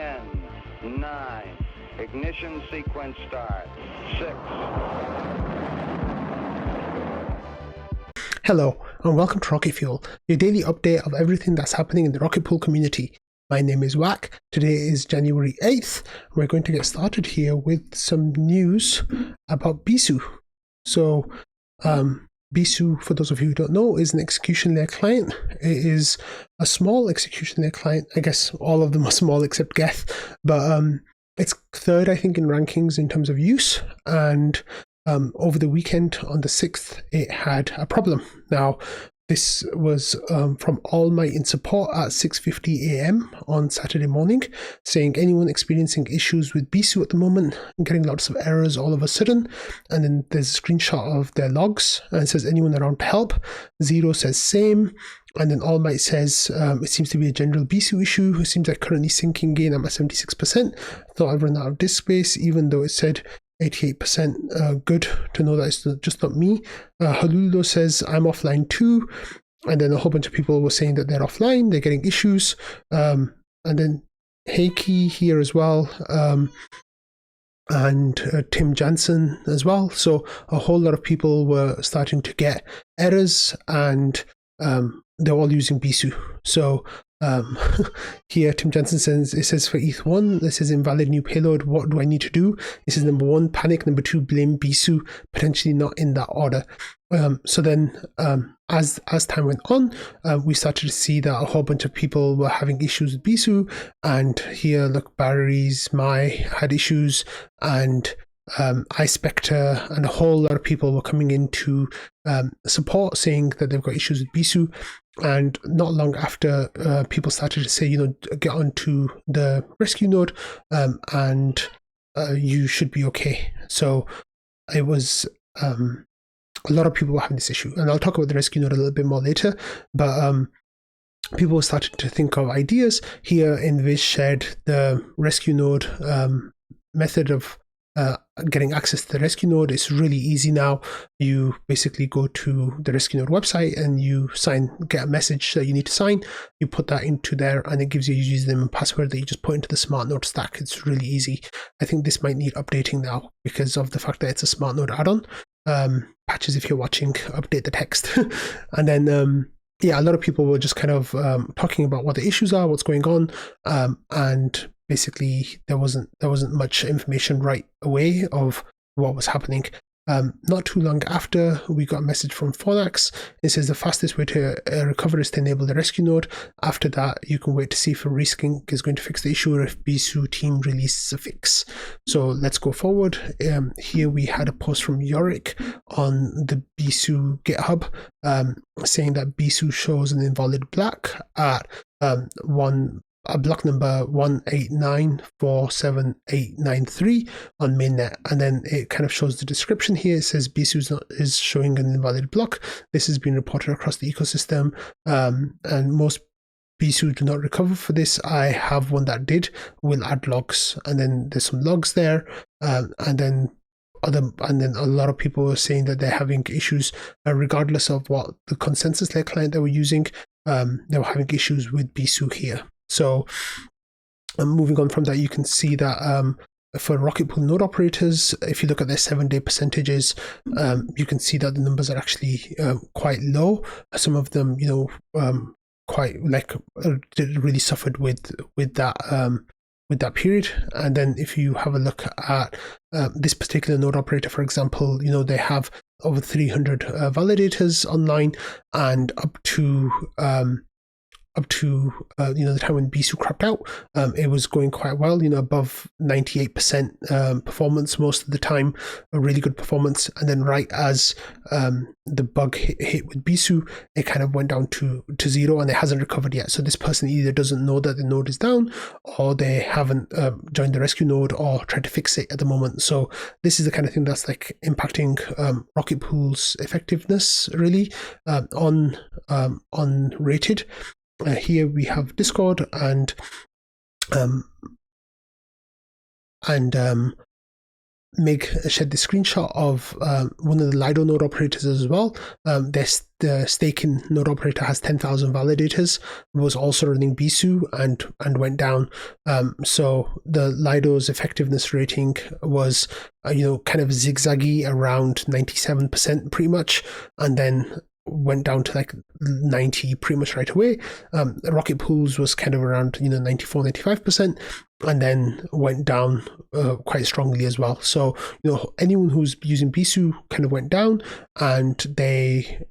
10, 9, ignition sequence start, 6. Hello, and welcome to Rocket Fuel, your daily update of everything that's happening in the Rocket Pool community. My name is Wack. Today is January 8th. We're going to get started here with some news about Besu. So, Besu, for those of you who don't know, is an execution layer client. It is a small execution layer client. I guess all of them are small except Geth, but it's third, I think, in rankings in terms of use. And over the weekend on the 6th, it had a problem. Now, this was from All Might in support at 6:50 a.m. on Saturday morning, saying anyone experiencing issues with Besu at the moment, getting lots of errors all of a sudden. And then there's a screenshot of their logs, and it says anyone around to help. Zero says same. And then All Might says it seems to be a general Besu issue. It seems like currently syncing in. I'm at 76%. Thought I'd run out of disk space, even though it said 88%. Good to know that it's just not me. Halululo says I'm offline too, and then a whole bunch of people were saying that they're offline, they're getting issues, and then Heiki here as well, and Tim Jansen as well. So a whole lot of people were starting to get errors, and they're all using Besu. So here Tim Jansen says, it says for ETH1, this is invalid new payload. What do I need to do? This is number 1, panic. Number 2, blame Besu, potentially not in that order. So then as time went on, we started to see that a whole bunch of people were having issues with Besu. And here, look, Barry's, had issues, and iSpectre and a whole lot of people were coming into support saying that they've got issues with Besu. And not long after, people started to say, get onto the rescue node and you should be okay. So it was a lot of people were having this issue, and I'll talk about the rescue node a little bit more later. But people started to think of ideas. Here Invis shared the rescue node method of getting access to the rescue node. Is really easy now. You basically go to the rescue node website and you get a message that you need to sign. You put that into there, and it gives you a username and password that you just put into the smart node stack. It's really easy. I think this might need updating now because of the fact that it's a smart node add-on. Patches, if you're watching, update the text. And then yeah, a lot of people were just kind of talking about what the issues are, what's going on, and basically there wasn't much information right away of what was happening. Not too long after, we got a message from Phonax. It says the fastest way to recover is to enable the rescue node. After that, you can wait to see if a resync is going to fix the issue or if Besu team releases a fix. So let's go forward. Here we had a post from Yorick on the Besu GitHub saying that Besu shows an invalid block at block number 189478893 on mainnet, and then it kind of shows the description here. It says Besu is showing an invalid block. This has been reported across the ecosystem, and most Besu do not recover for this. I have one that did. We'll add logs, and then there's some logs there, and then a lot of people were saying that they're having issues regardless of what the consensus layer client they were using. They were having issues with Besu here. So moving on from that, you can see that for Rocket Pool node operators, if you look at their 7-day percentages, you can see that the numbers are actually quite low. Some of them, quite really suffered with that period. And then if you have a look at this particular node operator, for example, they have over 300 validators online, and up to the time when Besu crapped out, it was going quite well, above 98% performance most of the time, a really good performance. And then right as the bug hit with Besu, it kind of went down to 0, and it hasn't recovered yet. So this person either doesn't know that the node is down, or they haven't joined the rescue node or tried to fix it at the moment. So this is the kind of thing that's like impacting Rocket Pool's effectiveness really on rated. Here we have Discord, and Meg shared the screenshot of one of the Lido node operators as well. The staking node operator has 10,000 validators, was also running Besu and went down. So the Lido's effectiveness rating was, kind of zigzaggy around 97% pretty much, and then went down to like 90 pretty much right away. Rocket Pools was kind of around 94, 95%, and then went down quite strongly as well. So anyone who's using Besu kind of went down, and they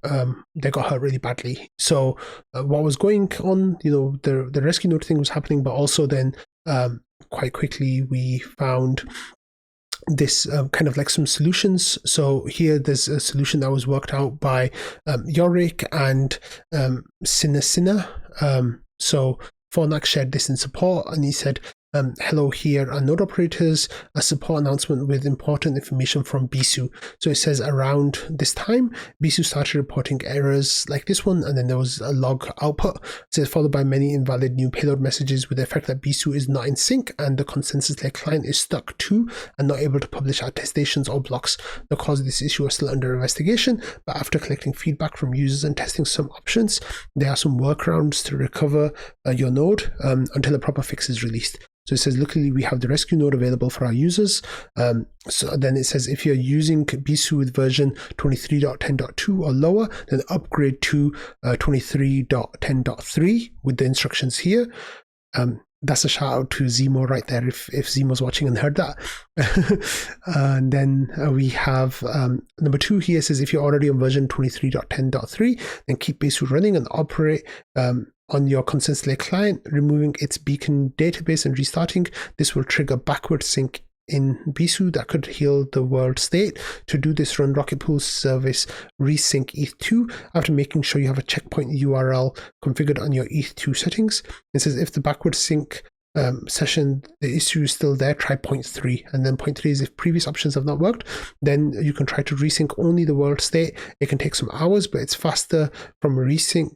got hurt really badly. So what was going on, the rescue node thing was happening, but also then quite quickly we found this kind of like some solutions. So here there's a solution that was worked out by Yorick and Sinna. So Fornax shared this in support, and he said, hello, here are node operators, a support announcement with important information from Besu. So it says around this time, Besu started reporting errors like this one, and then there was a log output. It says followed by many invalid new payload messages with the effect that Besu is not in sync and the consensus layer client is stuck to and not able to publish attestations or blocks. The cause of this issue is still under investigation, but after collecting feedback from users and testing some options, there are some workarounds to recover your node until a proper fix is released. So it says, luckily, we have the rescue node available for our users. So then it says, if you're using Besu with version 23.10.2 or lower, then upgrade to 23.10.3 with the instructions here. That's a shout out to Zemo right there, if Zemo's watching and heard that. And then we have number 2 here says, if you're already on version 23.10.3, then keep Besu running and operate on your consensus layer client, removing its beacon database and restarting. This will trigger backward sync in Besu that could heal the world state. To do this, run Rocket Pool service resync ETH2 after making sure you have a checkpoint URL configured on your ETH2 settings. It says if the backward sync session, the issue is still there, try 0.3. And then 0.3 is if previous options have not worked, then you can try to resync only the world state. It can take some hours, but it's faster from resync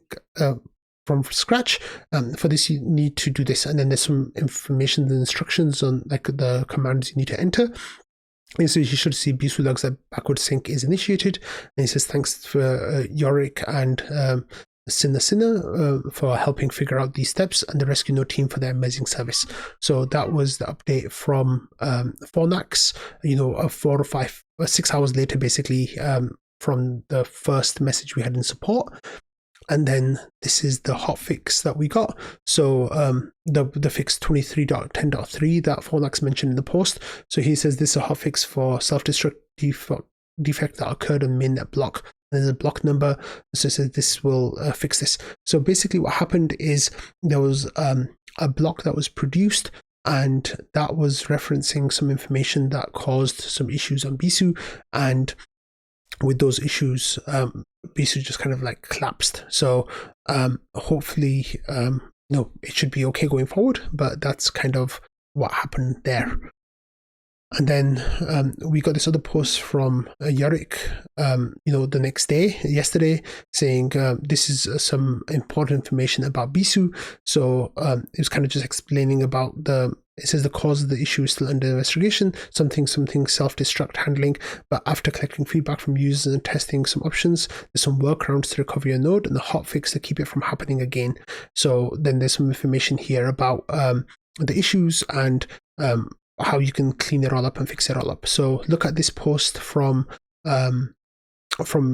from scratch. For this, you need to do this, and then there's some information and instructions on like the commands you need to enter. And so you should see Besu logs that backward sync is initiated, and it says thanks for Yorick and Sinna for helping figure out these steps, and the rescue node team for their amazing service. So that was the update from Fornax, 4 or 6 hours later, basically, from the first message we had in support. And then this is the hot fix that we got. So the fix 23.10.3 that Fornax mentioned in the post. So he says this is a hot fix for self-destruct defect that occurred on mainnet block. There's a block number, so it says this will fix this. So basically what happened is there was a block that was produced, and that was referencing some information that caused some issues on Besu, and with those issues, Besu just kind of like collapsed. So hopefully, it should be okay going forward, but that's kind of what happened there. And then we got this other post from Yorick, the next day, yesterday, saying this is some important information about Besu. So it was kind of just explaining about it says the cause of the issue is still under investigation, something self-destruct handling, but after collecting feedback from users and testing some options, there's some workarounds to recover your node and the hotfix to keep it from happening again. So then there's some information here about the issues and how you can clean it all up and fix it all up. So look at this post from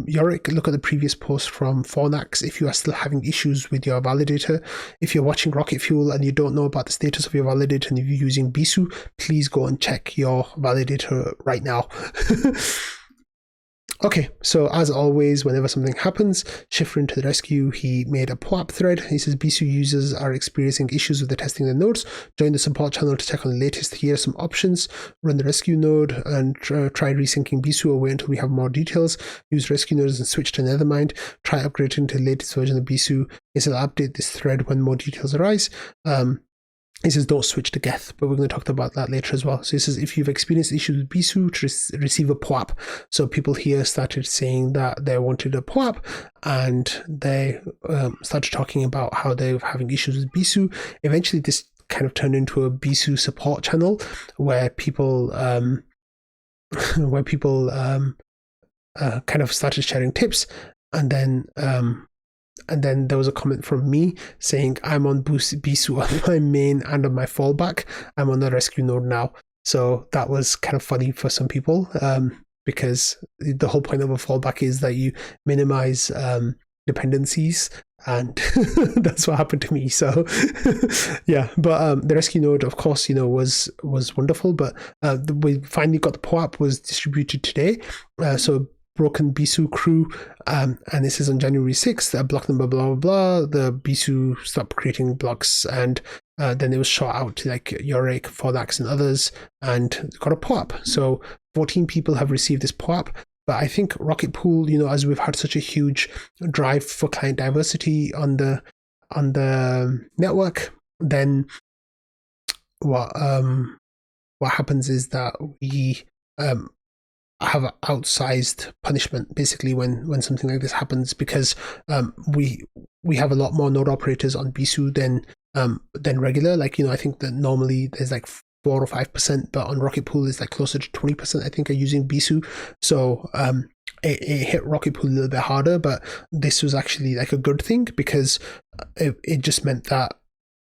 Yorick, look at the previous post from Fornax if you are still having issues with your validator. If you're watching Rocket Fuel and you don't know about the status of your validator and if you're using Besu, please go and check your validator right now. Okay, so as always, whenever something happens, Schifrin to the rescue. He made a POAP thread. He says Besu users are experiencing issues with the testing their nodes. Join the support channel to check on the latest. Here are some options. Run the rescue node and try resyncing Besu or wait until we have more details. Use rescue nodes and switch to Nethermind. Try upgrading to the latest version of Besu. It will update this thread when more details arise. He says don't switch to Geth, but we're going to talk about that later as well. So he says if you've experienced issues with Besu, to receive a POAP. So people here started saying that they wanted a POAP, and they started talking about how they were having issues with Besu. Eventually this kind of turned into a Besu support channel where people where people kind of started sharing tips, and then there was a comment from me saying, I'm on Besu on my main and on my fallback. I'm on the rescue node now. So that was kind of funny for some people, because the whole point of a fallback is that you minimize dependencies, and that's what happened to me. So yeah, but the rescue node, of course, was wonderful. But we finally got the POAP was distributed today. So broken Besu crew, and this is on January 6th, block number blah blah blah, the Besu stopped creating blocks, and then it was shot out to like Yorick, Fordax, and others, and got a POAP. So 14 people have received this POAP. But I think Rocket Pool, as we've had such a huge drive for client diversity on the network, then what happens is that we have outsized punishment basically when something like this happens, because we have a lot more node operators on Besu than regular. Like, I think that normally there's like 4 or 5%, but on Rocket Pool is like closer to 20%, I think, are using Besu. So it hit Rocket Pool a little bit harder, but this was actually like a good thing, because it just meant that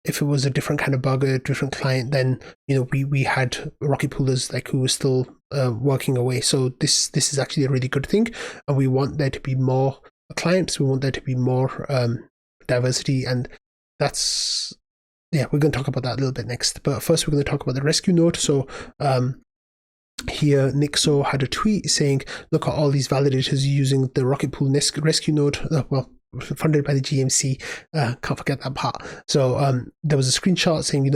if it was a different kind of bug, a different client, then we had Rocket Poolers like who were still working away. So this is actually a really good thing, and we want there to be more clients. We want there to be more diversity, and that's, yeah, we're going to talk about that a little bit next. But first, we're going to talk about the rescue node. So here, Nixo had a tweet saying, look at all these validators using the Rocket Pool rescue node. Funded by the GMC, can't forget that part. So there was a screenshot saying,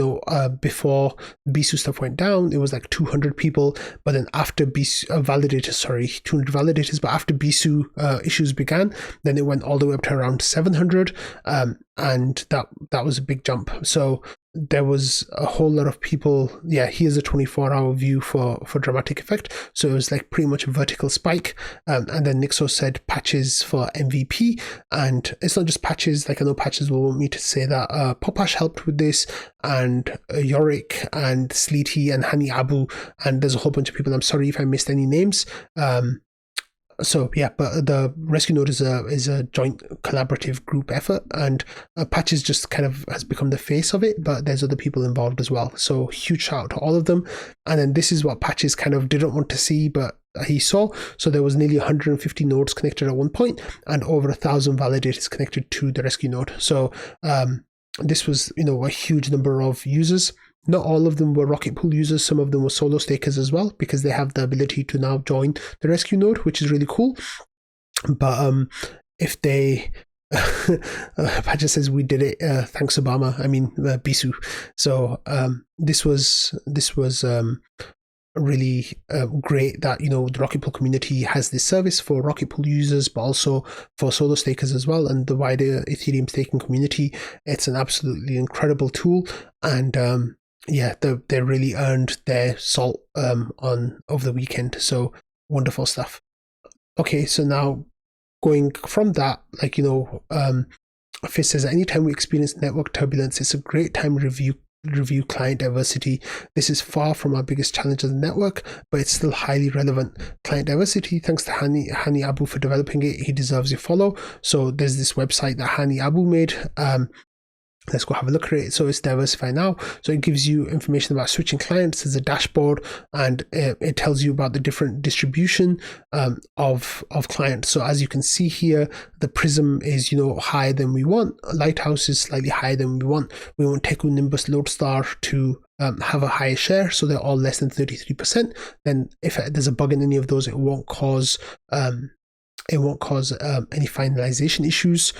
before Besu stuff went down, it was like 200 people, but then after Besu 200 validators, but after Besu issues began, then it went all the way up to around 700, and that was a big jump. So there was a whole lot of people. Yeah, here's a 24-hour view for dramatic effect. So it was like pretty much a vertical spike, and then Nixo said patches for MVP, and it's not just patches. Like, I know patches will want me to say that Popash helped with this, and Yorick and Sleety and Hani Abu, and there's a whole bunch of people. I'm sorry if I missed any names. So yeah, but the rescue node is a joint collaborative group effort, and Patches just kind of has become the face of it, but there's other people involved as well. So huge shout out to all of them. And then this is what Patches kind of didn't want to see, but he saw. So there was nearly 150 nodes connected at one point, and over 1,000 validators connected to the rescue node. So this was, a huge number of users. Not all of them were Rocket Pool users. Some of them were solo stakers as well, because they have the ability to now join the rescue node, which is really cool. But if they Pacha says we did it, thanks Obama. I mean Besu. So this was really great that the Rocket Pool community has this service for Rocket Pool users, but also for solo stakers as well, and the wider Ethereum staking community. It's an absolutely incredible tool, and yeah, they really earned their salt on over the weekend. So wonderful stuff. Okay, so now going from that, like Fizz says, anytime we experience network turbulence, it's a great time to review client diversity. This is far from our biggest challenge as a network, but it's still highly relevant. Client diversity, thanks to Hani Abu for developing it. He deserves a follow. So there's this website that Hani Abu made. Let's go have a look at it. So it's Diversify Now. So it gives you information about switching clients. There's a dashboard, and it tells you about the different distribution of clients. So as you can see here, the Prism is higher than we want. Lighthouse is slightly higher than we want. We want Teku, Nimbus, Lodestar to have a higher share, so they're all less than 33%. Then if there's a bug in any of those, it won't cause any finalization issues.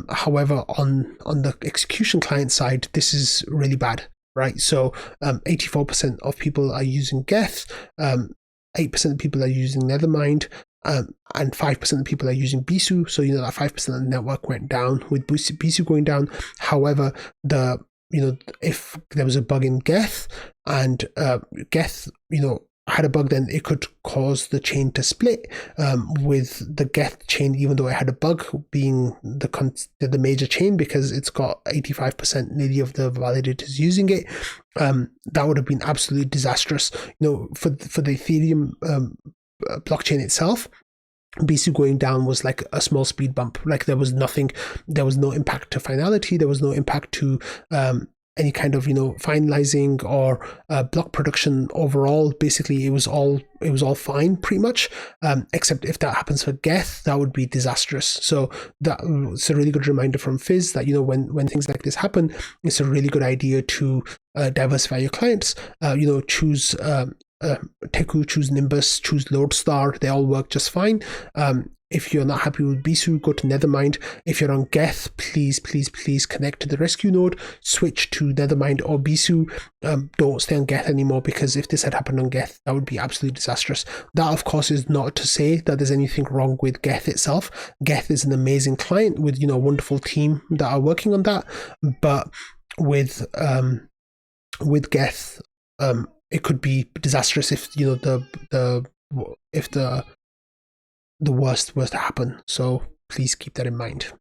However, on the execution client side, this is really bad, right? So 84% of people are using Geth, 8% of people are using Nethermind, and 5% of people are using Besu. So that 5% of the network went down with Besu going down. However, if there was a bug in Geth, and Geth, had a bug, then it could cause the chain to split, with the Geth chain, even though it had a bug, being the major chain because it's got 85% nearly of the validators using it. That would have been absolutely disastrous. For the Ethereum blockchain itself, Besu going down was like a small speed bump. Like there was no impact to finality, there was no impact to any kind of finalizing or block production overall. Basically it was all fine pretty much, except if that happens for Geth, that would be disastrous. So that's a really good reminder from Fizz that when things like this happen, it's a really good idea to diversify your clients. Choose Teku, choose Nimbus, choose Lodestar. They all work just fine. If you're not happy with Besu, go to Nethermind. If you're on Geth, please connect to the rescue node, switch to Nethermind or Besu. Don't stay on Geth anymore, because if this had happened on Geth, that would be absolutely disastrous. That, of course, is not to say that there's anything wrong with Geth itself. Geth is an amazing client with a wonderful team that are working on that. But with Geth, it could be disastrous if the worst was to happen. So please keep that in mind.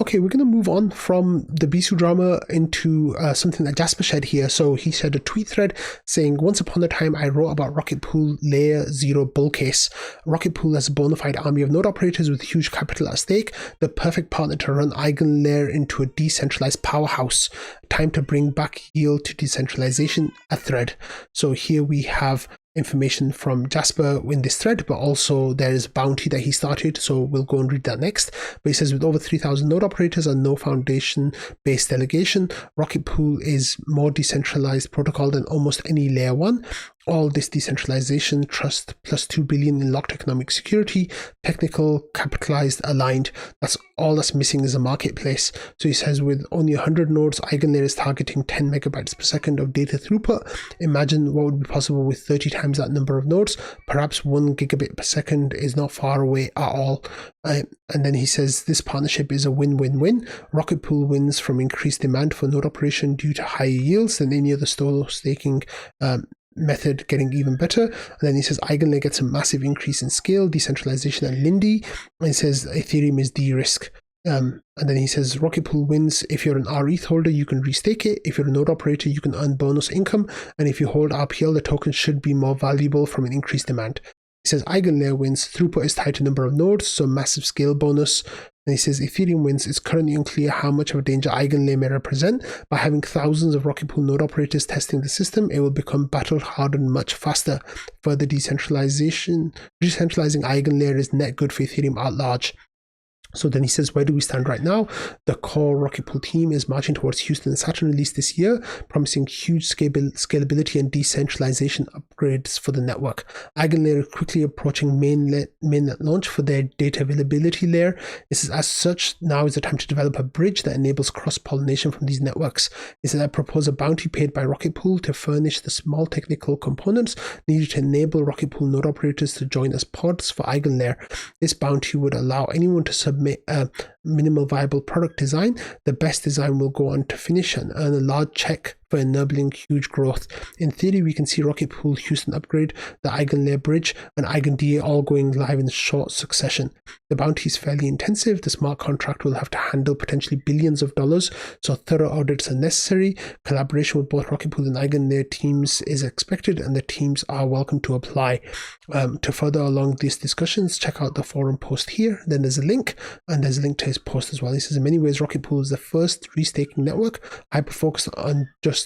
Okay, we're going to move on from the Besu drama into something that Jasper shared here. So he shared a tweet thread saying, once upon a time, I wrote about Rocket Pool Layer 0 bull case. Rocket Pool has a bona fide army of node operators with huge capital at stake, the perfect partner to run EigenLayer into a decentralized powerhouse. Time to bring back yield to decentralization, a thread. So here we have information from Jasper in this thread, but also there is a bounty that he started, so we'll go and read that next. But he says, with over 3,000 node operators and no foundation-based delegation, Rocket Pool is more decentralized protocol than almost any layer 1. All this decentralization, trust, plus 2 billion in locked economic security, technical, capitalized, aligned. That's all that's missing is a marketplace. So he says, with only 100 nodes, EigenLayer is targeting 10 megabytes per second of data throughput. Imagine what would be possible with 30 times that number of nodes. Perhaps 1 gigabit per second is not far away at all. And then he says, this partnership is a win-win-win. Rocket Pool wins from increased demand for node operation due to higher yields than any other store staking method getting even better. And then he says EigenLayer gets a massive increase in scale, decentralization, and Lindy. And he says Ethereum is de-risk. And then he says Rocket Pool wins. If you're an RETH holder, you can restake it. If you're a node operator, you can earn bonus income. And if you hold RPL, the token should be more valuable from an increased demand. He says EigenLayer wins. Throughput is tied to number of nodes, so massive scale bonus. And he says Ethereum wins. It's currently unclear how much of a danger EigenLayer may represent. By having thousands of Rocket Pool node operators testing the system, it will become battle hardened much faster. Further decentralizing EigenLayer is net good for Ethereum at large. So then he says, where do we stand right now? The core Rocket Pool team is marching towards Houston and Saturn release this year, promising huge scalability and decentralization upgrades for the network. EigenLayer quickly approaching mainnet launch for their data availability layer. This is as such, now is the time to develop a bridge that enables cross-pollination from these networks. He said, I propose a bounty paid by Rocket Pool to furnish the small technical components needed to enable Rocket Pool node operators to join as pods for EigenLayer. This bounty would allow anyone to submit a minimal viable product design. The best design will go on to finish and earn a large check for enabling huge growth. In theory, we can see Rocket Pool Houston upgrade, the EigenLayer bridge, and EigenDA all going live in short succession. The bounty is fairly intensive. The smart contract will have to handle potentially billions of dollars, so thorough audits are necessary. Collaboration with both Rocket Pool and EigenLayer teams is expected, and the teams are welcome to apply. To further along these discussions, check out the forum post here. Then there's a link, and there's a link to his post as well. He says, in many ways, Rocket Pool is the first restaking network, hyper-focused on just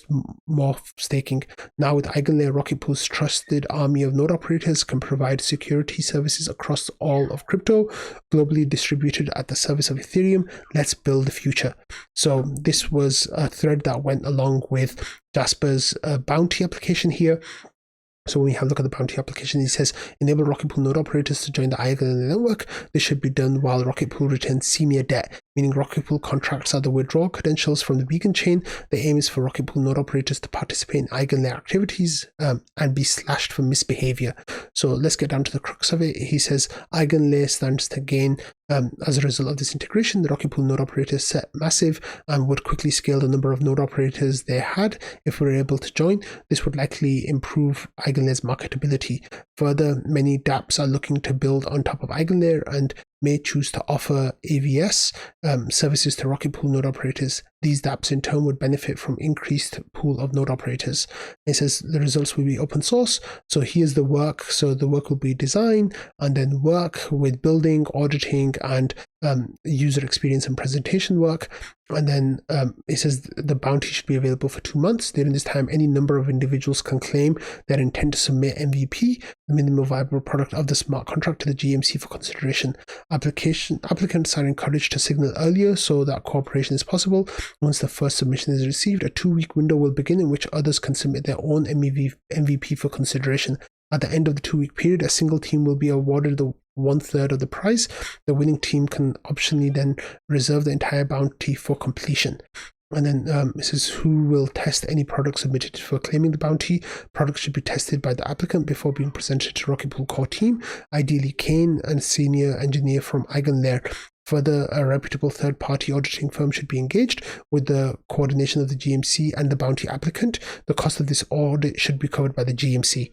more staking. Now with EigenLayer, Rocket Pool's trusted army of node operators can provide security services across all of crypto, globally distributed at the service of Ethereum. Let's build the future. So this was a thread that went along with Jasper's bounty application here. So when we have a look at the bounty application, he says, enable Rocket Pool node operators to join the EigenLayer network. This should be done while Rocket Pool retains senior debt. meaning Rocket Pool contracts are the withdrawal credentials from the beacon chain. The aim is for Rocket Pool node operators to participate in EigenLayer activities and be slashed for misbehavior. So let's get down to the crux of it. He says EigenLayer stands to gain as a result of this integration. The Rocket Pool node operators set massive and would quickly scale the number of node operators they had if we were able to join. This would likely improve EigenLayer's marketability. Further, many dApps are looking to build on top of EigenLayer and may choose to offer AVS services to Rocket Pool node operators. These dApps in turn would benefit from increased pool of node operators. It says the results will be open source. So here's the work. So the work will be design and then work with building, auditing, and user experience and presentation work. And then it says the bounty should be available for 2 months. During this time, any number of individuals can claim their intent to submit MVP, the minimum viable product of the smart contract, to the GMC for consideration. Applicants are encouraged to signal earlier so that cooperation is possible. Once the first submission is received, a 2-week window will begin in which others can submit their own MVP for consideration. At the end of the 2-week period, a single team will be awarded the 1/3 of the prize. The winning team can optionally then reserve the entire bounty for completion. And then it says who will test any product submitted for claiming the bounty. Products should be tested by the applicant before being presented to Rocket Pool core team, ideally Kane and senior engineer from EigenLayer. Further, a reputable third-party auditing firm should be engaged with the coordination of the GMC and the bounty applicant. The cost of this audit should be covered by the GMC.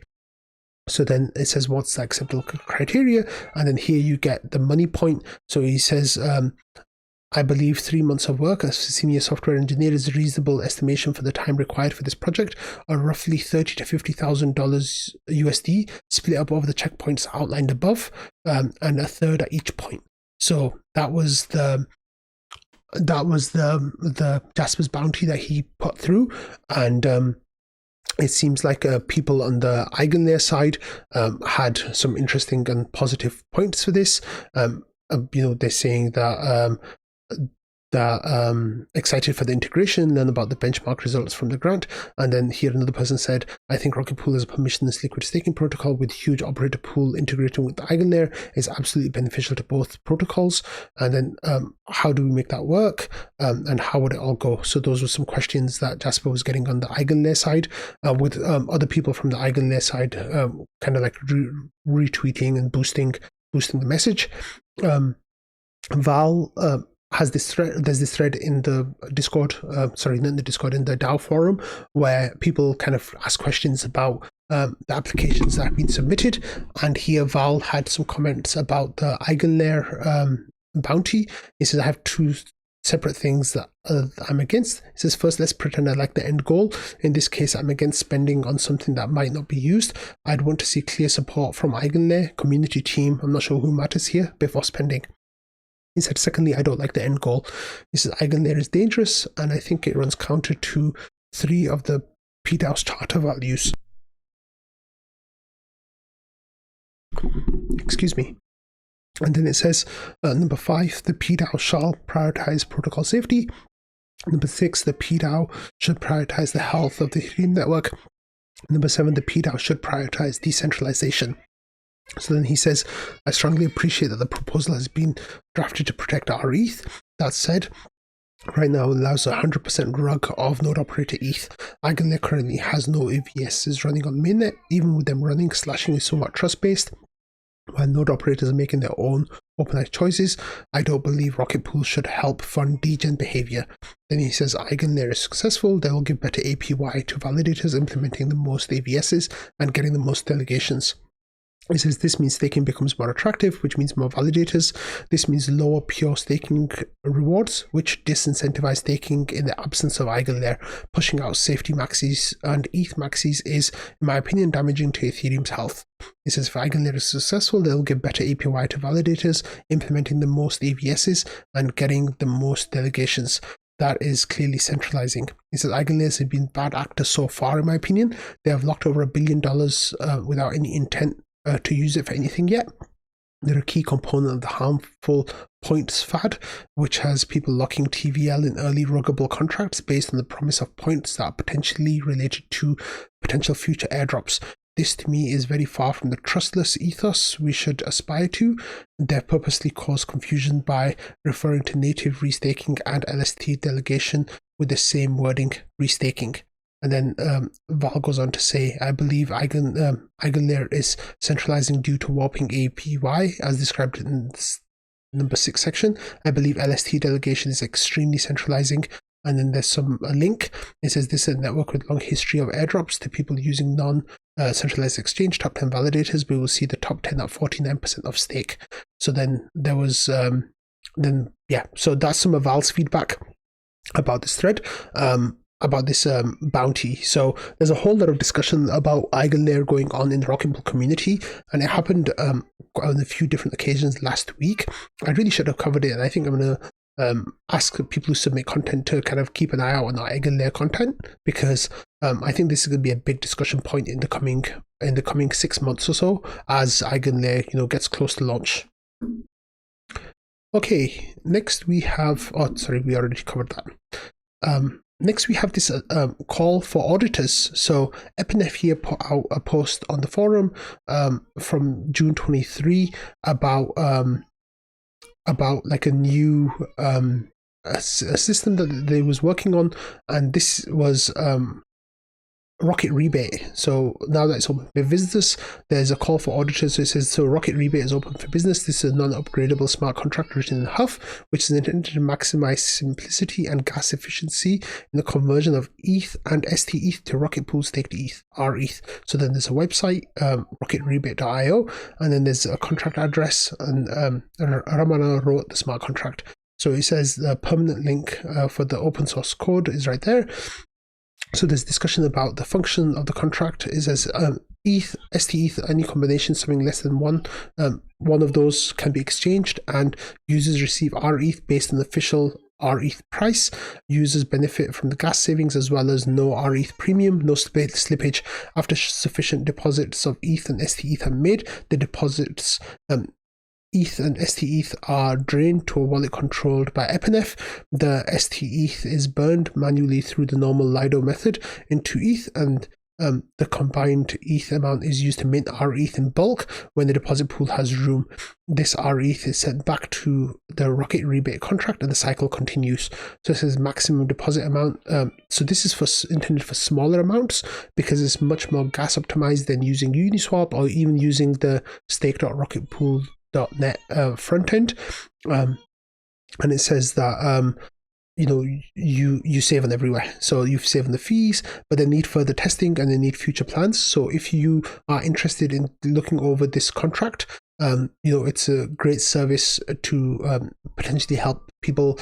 So then it says what's the acceptable criteria, and then here you get the money point. So he says, I believe 3 months of work as a senior software engineer is a reasonable estimation for the time required for this project, or roughly $30,000 to $50,000 USD, split up over the checkpoints outlined above, and 1/3 at each point. So that was the Jasper's bounty that he put through, and it seems like people on the EigenLayer side had some interesting and positive points for this. They're saying that excited for the integration, learn about the benchmark results from the grant. And then here another person said, I think Rocket Pool as a permissionless liquid staking protocol with huge operator pool integrating with the EigenLayer is absolutely beneficial to both protocols. And then how do we make that work, and how would it all go? So those were some questions that Jasper was getting on the EigenLayer side, with other people from the EigenLayer side kind of like retweeting and boosting the message. Val has this thread. There's this thread in the Discord, not in the Discord, in the DAO forum, where people kind of ask questions about the applications that have been submitted. And here Val had some comments about the EigenLayer bounty. He says, I have 2 separate things that I'm against. He says, first, let's pretend I like the end goal. In this case, I'm against spending on something that might not be used. I'd want to see clear support from EigenLayer, community team, I'm not sure who matters here, before spending. He said, secondly, I don't like the end goal. He says, EigenLayer is dangerous, and I think it runs counter to 3 of the PDAO's charter values. Excuse me. And then it says, number 5, the PDAO shall prioritize protocol safety. Number 6, the PDAO should prioritize the health of the Ethereum network. Number 7, the PDAO should prioritize decentralization. So then he says, I strongly appreciate that the proposal has been drafted to protect our ETH. That said, right now it allows 100% rug of node operator ETH. EigenLayer currently has no AVSs running on mainnet. Even with them running, slashing is somewhat trust-based. While node operators are making their own OpenEye choices, I don't believe Rocket Pool should help fund degen behavior. Then he says EigenLayer is successful, they will give better APY to validators implementing the most AVSs and getting the most delegations. He says this means staking becomes more attractive, which means more validators. This means lower pure staking rewards, which disincentivize staking in the absence of EigenLayer. Pushing out safety maxis and ETH maxis is, in my opinion, damaging to Ethereum's health. He says if EigenLayer is successful, they'll give better APY to validators, implementing the most AVSs and getting the most delegations. That is clearly centralizing. He says EigenLayer have been bad actors so far, in my opinion. They have locked over $1 billion without any intent to use it for anything yet. They're a key component of the harmful points fad, which has people locking TVL in early ruggable contracts based on the promise of points that are potentially related to potential future airdrops. this to me is very far from the trustless ethos we should aspire to. They purposely cause confusion by referring to native restaking and LST delegation with the same wording, restaking. And then Val goes on to say, I believe EigenLayer is centralizing due to warping APY, as described in this number 6 section. I believe LST delegation is extremely centralizing. And then there's a link. It says this is a network with long history of airdrops to people using non-centralized exchange, top 10 validators. We will see the top 10 at 49% of stake. So then there was, so that's some of Val's feedback about this thread. About this bounty. So there's a whole lot of discussion about EigenLayer going on in the Rocket Pool community, and it happened on a few different occasions last week. I really should have covered it, and I think I'm going to ask people who submit content to kind of keep an eye out on our EigenLayer content, because I think this is going to be a big discussion point in the coming 6 months or so as EigenLayer gets close to launch. Okay, next we have we already covered that. Next, we have this call for auditors. So Epinef here put out a post on the forum from June 23 about like a new a system that they was working on, and this was Rocket Rebate. So now that it's open for visitors, there's a call for auditors. So it says, so Rocket Rebate is open for business. This is a non-upgradable smart contract written in Huff, which is intended to maximize simplicity and gas efficiency in the conversion of ETH and ST-ETH to Rocket Pool staked ETH, RETH. So then there's a website, rocketrebate.io, and then there's a contract address, and Ramana wrote the smart contract. So it says the permanent link for the open source code is right there. So there's discussion about the function of the contract. It says ETH, ST-ETH, any combination something less than one of those can be exchanged, and users receive RETH based on the official RETH price. Users benefit from the gas savings as well as no RETH premium, no slippage. After sufficient deposits of ETH and ST-ETH are made, the deposits ETH and ST-ETH are drained to a wallet controlled by Epinef. The ST-ETH is burned manually through the normal Lido method into ETH, and the combined ETH amount is used to mint RETH in bulk when the deposit pool has room. This RETH is sent back to the Rocket Rebate contract, and the cycle continues. So it says maximum deposit amount. So this is intended for smaller amounts because it's much more gas optimized than using Uniswap or even using the stake.rocketpool.net front end, and it says that you save on everywhere. So you save on the fees, but they need further testing and they need future plans. So if you are interested in looking over this contract, it's a great service to potentially help people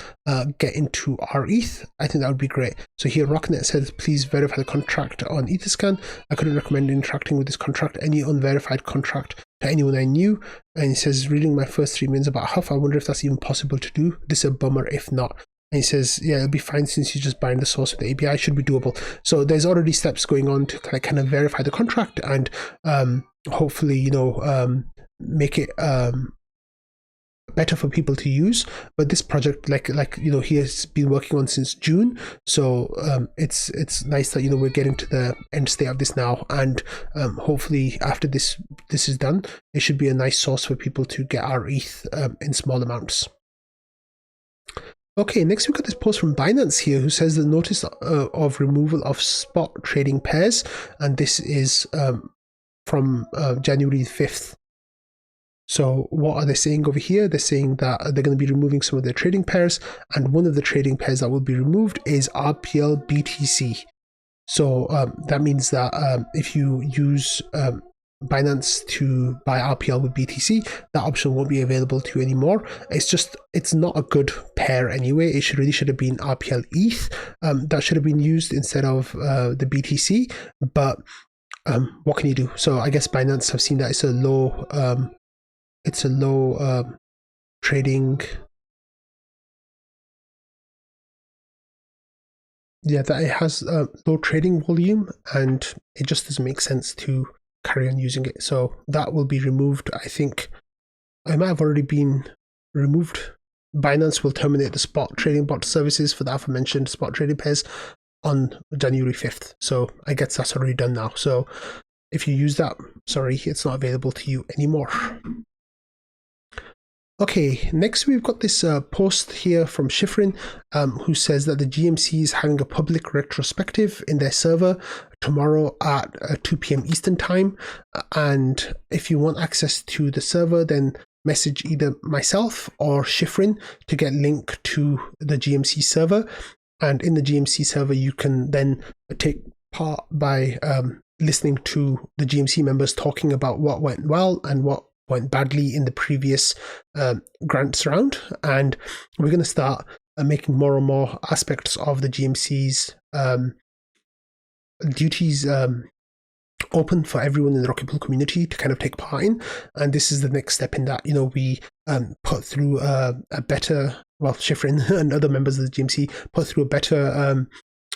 get into RETH. I think that would be great. So here Rocknet says, please verify the contract on Etherscan. I couldn't recommend interacting with this contract, any unverified contract, to anyone I knew. And he says, reading my first 3 minutes about Huff, I wonder if that's even possible to do. This is a bummer if not. And he says, yeah, it'll be fine since you just bind the source with the API, should be doable. So there's already steps going on to kind of verify the contract and hopefully, make it better for people to use. But this project, he has been working on since June. So it's nice that, we're getting to the end state of this now. And hopefully after this is done, it should be a nice source for people to get our ETH in small amounts. Okay, next we've got this post from Binance here who says the notice of removal of spot trading pairs, and this is from January 5th. So what are they saying over here? They're saying that they're going to be removing some of their trading pairs, and one of the trading pairs that will be removed is RPL BTC. So that means that if you use Binance to buy RPL with BTC, that option won't be available to you anymore. It's not a good pair anyway. It really should have been RPL ETH that should have been used instead of the BTC. But what can you do? So I guess Binance have seen that it's a low trading. Yeah, that it has low trading volume, and it just doesn't make sense to carry on using it. So that will be removed. I think it might have already been removed. Binance will terminate the spot trading bot services for the aforementioned spot trading pairs on January 5th. So I guess that's already done now. So if you use that, sorry, it's not available to you anymore. Okay, next we've got this post here from Shifrin, who says that the GMC is having a public retrospective in their server tomorrow at 2 p.m. Eastern time. And if you want access to the server, then message either myself or Shifrin to get link to the GMC server. And in the GMC server, you can then take part by listening to the GMC members talking about what went well and what went badly in the previous grants round. And we're going to start making more and more aspects of the GMC's duties open for everyone in the Rocket Pool community to kind of take part in. And this is the next step in that, we put through a better, well, Shifrin and other members of the GMC put through a better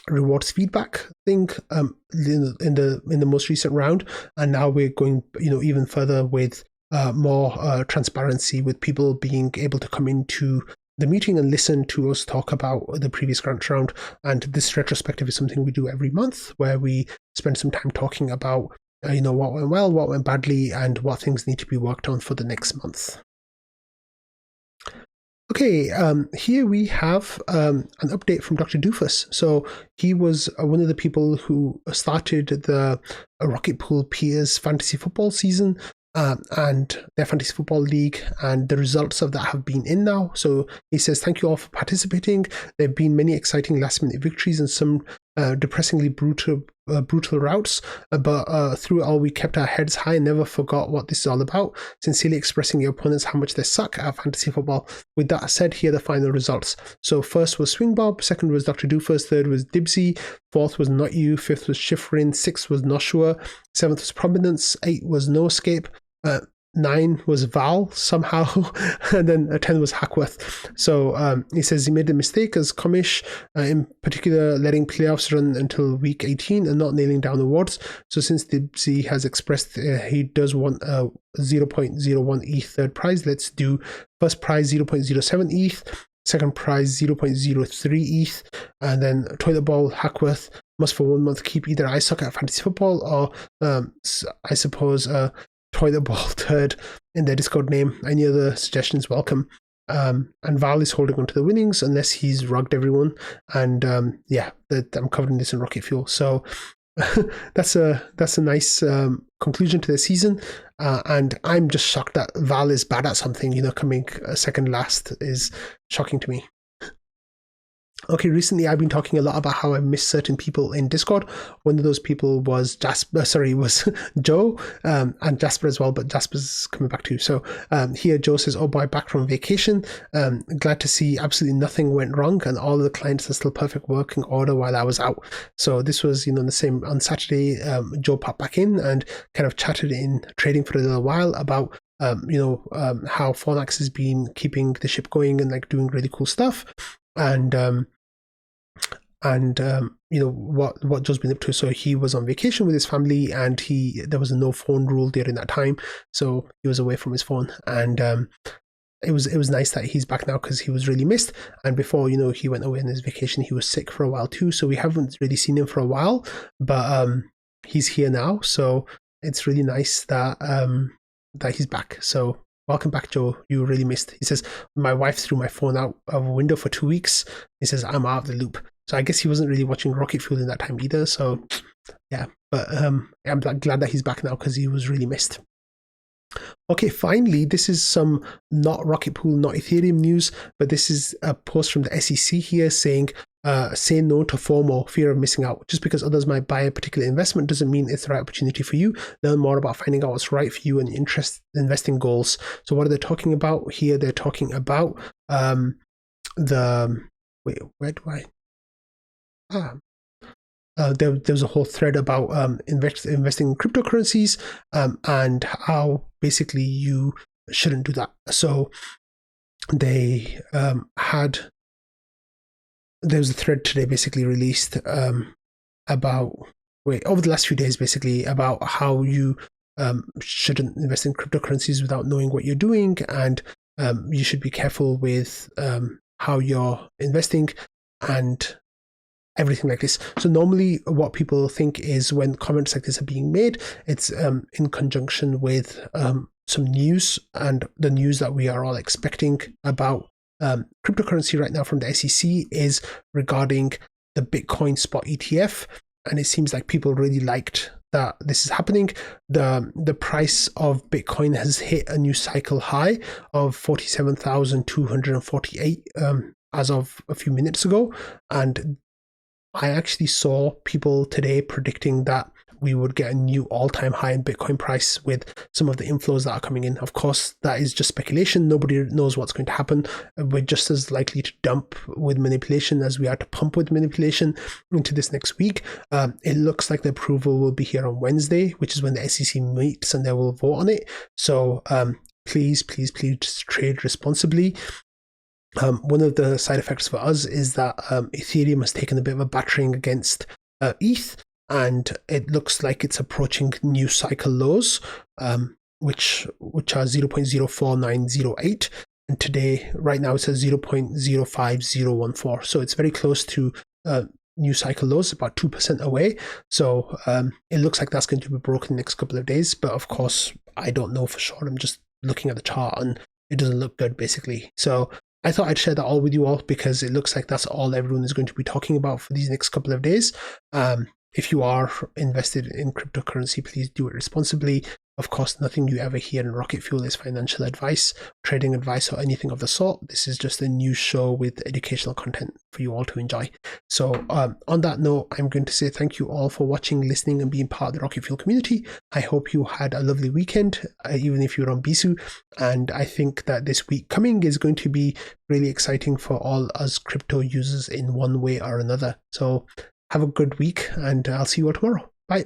rewards feedback thing in the most recent round. And now we're going, even further with more transparency, with people being able to come into the meeting and listen to us talk about the previous grant round. And this retrospective is something we do every month, where we spend some time talking about what went well, what went badly, and what things need to be worked on for the next month. Okay, here we have an update from Dr. Doofus. So he was one of the people who started the Rocket Pool Peers Fantasy Football season and their Fantasy Football League, and the results of that have been in now. So he says, thank you all for participating. There have been many exciting last-minute victories and some depressingly brutal routes, but through it all we kept our heads high and never forgot what this is all about, sincerely expressing your opponents how much they suck at fantasy football. With that said, here are the final results. So first was Swing Bob, second was Dr. Doofus, third was Dibsy, fourth was Not You, fifth was Shifrin, sixth was Noshua, seventh was Prominence, 8 was No Escape, 9 was Val somehow, and then 10 was Hackworth. So he says he made a mistake as Comish, in particular letting playoffs run until week 18 and not nailing down awards. So since Dibsy has expressed he does want a 0.01 ETH third prize, let's do first prize 0.07 ETH, second prize 0.03 ETH, and then Toilet Ball, Hackworth must for 1 month keep either I suck at fantasy football or I suppose Toilet Ball Turd in their Discord name. Any other suggestions welcome. And Val is holding on to the winnings unless he's rugged everyone. And I'm covering this in Rocket Fuel. So that's a nice conclusion to the season. And I'm just shocked that Val is bad at something. Coming second last is shocking to me. Okay, recently I've been talking a lot about how I miss certain people in Discord. One of those people was was Joe, and Jasper as well, but Jasper's coming back too. So here Joe says, oh boy, back from vacation. Glad to see absolutely nothing went wrong and all of the clients are still perfect working order while I was out. So this was, the same on Saturday, Joe popped back in and kind of chatted in trading for a little while about how Fornax has been keeping the ship going and like doing really cool stuff. And what Joe's been up to. So he was on vacation with his family, and there was a no phone rule during that time, so he was away from his phone. And it was nice that he's back now, because he was really missed. And before he went away on his vacation, he was sick for a while too, so we haven't really seen him for a while. But he's here now, so it's really nice that he's back. So welcome back, Joe. You were really missed. He says, my wife threw my phone out of a window for 2 weeks. He says, I'm out of the loop. So I guess he wasn't really watching Rocket Fuel in that time either. So yeah, but I'm glad that he's back now, because he was really missed. Okay, finally, this is some not Rocket Pool, not Ethereum news, but this is a post from the SEC here saying, say no to FOMO, fear of missing out. Just because others might buy a particular investment doesn't mean it's the right opportunity for you. Learn more about finding out what's right for you and your investing goals. So what are they talking about here? They're talking about there's a whole thread about investing in cryptocurrencies and how basically you shouldn't do that. So they there's a thread today basically released over the last few days basically about how you shouldn't invest in cryptocurrencies without knowing what you're doing, and you should be careful with how you're investing. And everything like this. So normally what people think is when comments like this are being made, it's in conjunction with some news, and the news that we are all expecting about cryptocurrency right now from the SEC is regarding the Bitcoin spot ETF. And it seems like people really liked that this is happening. The price of Bitcoin has hit a new cycle high of 47,248 as of a few minutes ago. And I actually saw people today predicting that we would get a new all-time high in Bitcoin price with some of the inflows that are coming in. Of course, that is just speculation. Nobody knows what's going to happen. We're just as likely to dump with manipulation as we are to pump with manipulation into this next week. It looks like the approval will be here on Wednesday, which is when the SEC meets and they will vote on it. So please trade responsibly. One of the side effects for us is that Ethereum has taken a bit of a battering against ETH, and it looks like it's approaching new cycle lows, which are 0.04908. And today, right now, it says 0.05014. So it's very close to new cycle lows, about 2% away. So it looks like that's going to be broken in the next couple of days. But of course, I don't know for sure. I'm just looking at the chart and it doesn't look good, basically. So I thought I'd share that all with you all because it looks like that's all everyone is going to be talking about for these next couple of days. If you are invested in cryptocurrency, please do it responsibly. Of course, nothing you ever hear in Rocket Fuel is financial advice, trading advice, or anything of the sort. This is just a news show with educational content for you all to enjoy. So on that note, I'm going to say thank you all for watching, listening, and being part of the Rocket Fuel community. I hope you had a lovely weekend, even if you're on Besu. And I think that this week coming is going to be really exciting for all us crypto users in one way or another. So have a good week, and I'll see you all tomorrow. Bye.